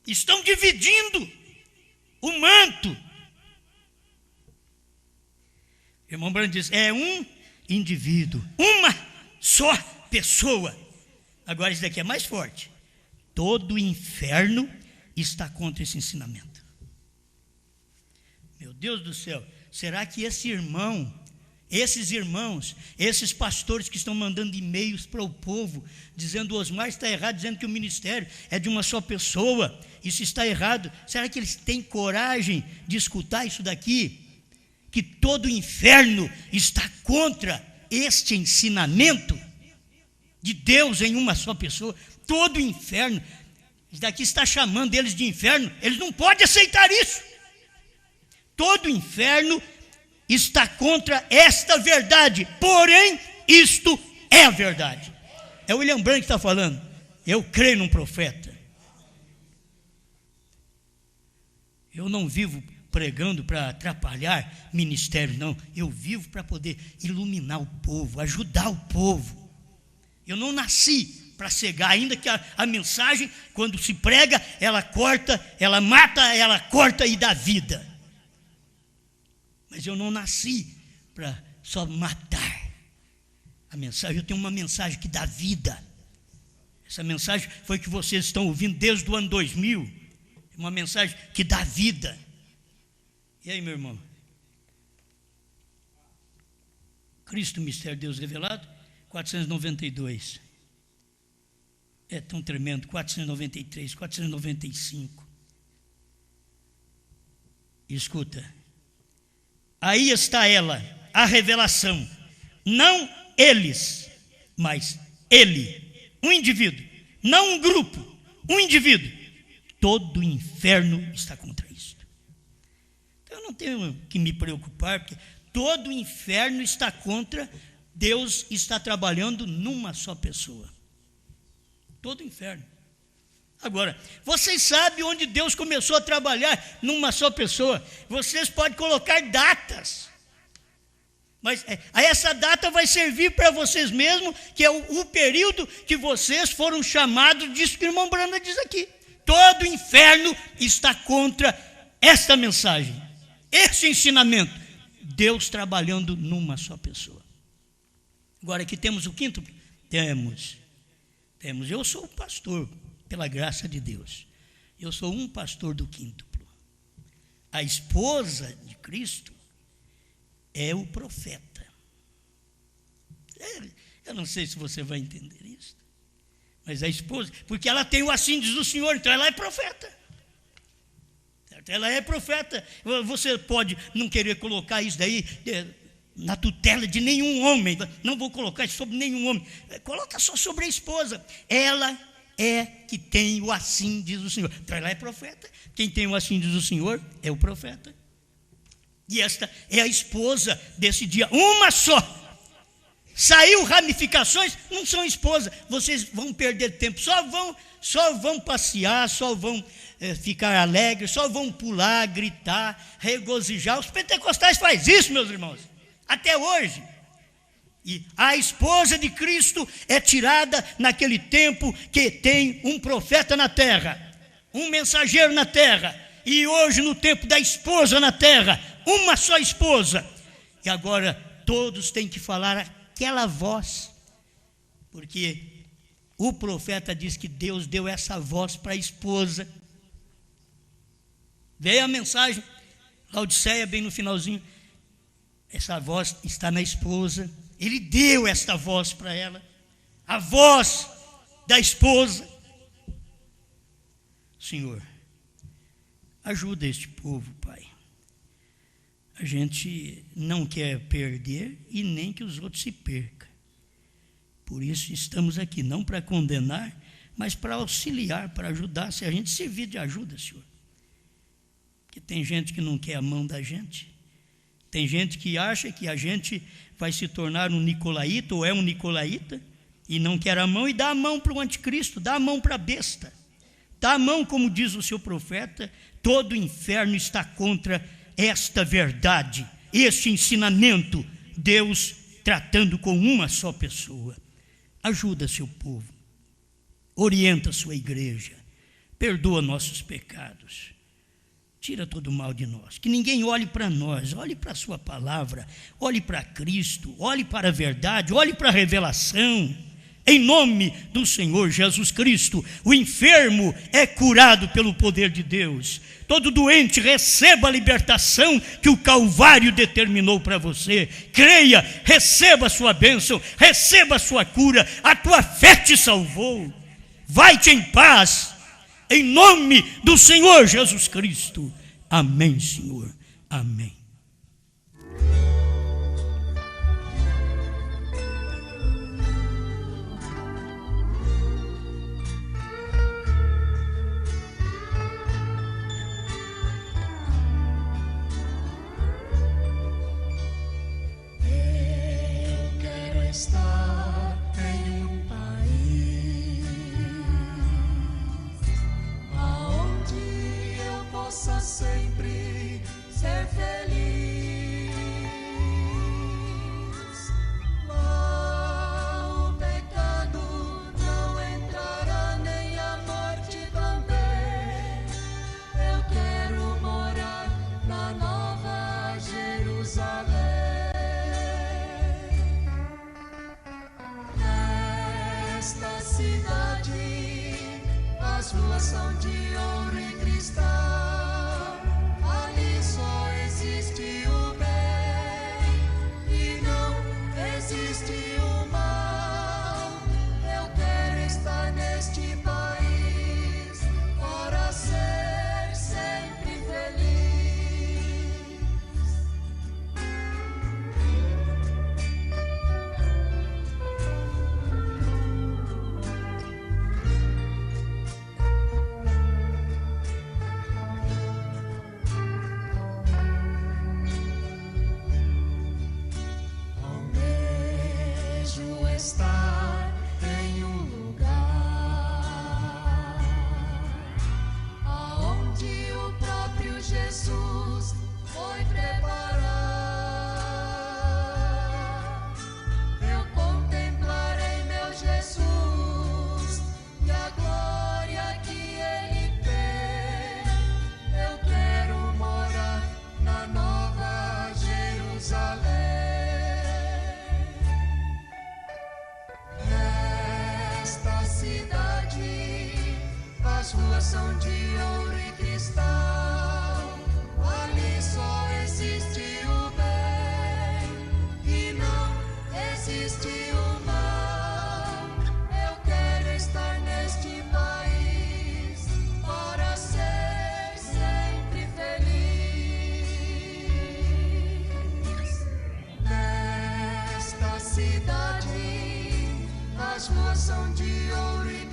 Estão dividindo o manto. O irmão Brando diz, é um indivíduo, uma só pessoa. Agora isso daqui é mais forte. Todo o inferno está contra esse ensinamento. Meu Deus do céu, será que esses irmãos, esses pastores que estão mandando e-mails para o povo, dizendo o Osmar está errado, dizendo que o ministério é de uma só pessoa, isso está errado, será que eles têm coragem de escutar isso daqui? Que todo o inferno está contra este ensinamento de Deus em uma só pessoa, todo o inferno, isso daqui está chamando eles de inferno, eles não podem aceitar isso. Todo o inferno está contra esta verdade, porém, isto é a verdade. É o William Branham que está falando. Eu creio num profeta. Eu não vivo pregando para atrapalhar ministério, não. Eu vivo para poder iluminar o povo, ajudar o povo. Eu não nasci para cegar, ainda que a mensagem, quando se prega, ela corta, ela mata, ela corta e dá vida. Mas eu não nasci para só matar. A mensagem, eu tenho uma mensagem que dá vida. Essa mensagem foi que vocês estão ouvindo desde o ano 2000. Uma mensagem que dá vida. E aí, meu irmão? Cristo, mistério de Deus revelado, 492. É tão tremendo, 493, 495. Escuta. Aí está ela, a revelação. Não eles, mas ele. Um indivíduo, não um grupo, um indivíduo. Todo o inferno está contra isso. Então eu não tenho que me preocupar, porque todo o inferno está contra. Deus está trabalhando numa só pessoa. Todo o inferno. Agora, vocês sabem onde Deus começou a trabalhar numa só pessoa. Vocês podem colocar datas. Mas essa data vai servir para vocês mesmos, que é o período que vocês foram chamados, disso que o irmão Branda diz aqui. Todo o inferno está contra esta mensagem, esse ensinamento. Deus trabalhando numa só pessoa. Agora aqui temos o quinto? Temos. Eu sou o pastor, pela graça de Deus. Eu sou um pastor do quíntuplo. A esposa de Cristo é o profeta. Eu não sei se você vai entender isso. Mas a esposa, porque ela tem o assim diz o Senhor, então ela é profeta. Ela é profeta. Você pode não querer colocar isso daí na tutela de nenhum homem. Não vou colocar isso sobre nenhum homem. Coloca só sobre a esposa. Ela é que tem o assim diz o Senhor. Então ela é profeta. Quem tem o assim diz o Senhor é o profeta. E esta é a esposa desse dia. Uma só. Saiu ramificações, não são esposa. Vocês vão perder tempo. Só vão passear, só vão ficar alegres, só vão pular, gritar, regozijar. Os pentecostais fazem isso, meus irmãos. Até hoje. E a esposa de Cristo é tirada naquele tempo que tem um profeta na terra, um mensageiro na terra. E hoje, no tempo da esposa na terra, uma só esposa. E agora todos têm que falar aquela voz, porque o profeta diz que Deus deu essa voz para a esposa. Veio a mensagem, Laodiceia, bem no finalzinho. Essa voz está na esposa. Ele deu esta voz para ela, a voz da esposa. Senhor, ajuda este povo, Pai. A gente não quer perder e nem que os outros se percam. Por isso estamos aqui, não para condenar, mas para auxiliar, para ajudar, se a gente servir de ajuda, Senhor. Porque tem gente que não quer a mão da gente. Tem gente que acha que a gente vai se tornar um nicolaíta ou é um nicolaíta e não quer a mão e dá a mão para o anticristo, dá a mão para a besta. Dá a mão, como diz o seu profeta, todo o inferno está contra esta verdade, este ensinamento, Deus tratando com uma só pessoa. Ajuda seu povo, orienta a sua igreja, perdoa nossos pecados. Tira todo o mal de nós, que ninguém olhe para nós, olhe para a sua palavra, olhe para Cristo, olhe para a verdade, olhe para a revelação. Em nome do Senhor Jesus Cristo, o enfermo é curado pelo poder de Deus. Todo doente receba a libertação que o Calvário determinou para você. Creia, receba a sua bênção, receba a sua cura. A tua fé te salvou. Vai-te em paz, em nome do Senhor Jesus Cristo. Amém, Senhor. Amém. Estar em um país aonde eu possa sempre ser feliz. Lá o pecado não entrará, nem a morte também. Eu quero morar na Nova Jerusalém. Esta cidade, as ruas são de ouro e cristal. Ali só existe o bem e não existe o mal. Eu quero estar neste país para ser sempre feliz. Estar em um lugar aonde o próprio Jesus foi preparar. Eu contemplarei meu Jesus e a glória que Ele tem. Eu quero morar na Nova Jerusalém. Esta cidade, as ruas são de ouro e cristal. Ali só existe o bem e não existe o mal. Eu quero estar neste país para ser sempre feliz. Nesta cidade, as ruas são de ouro e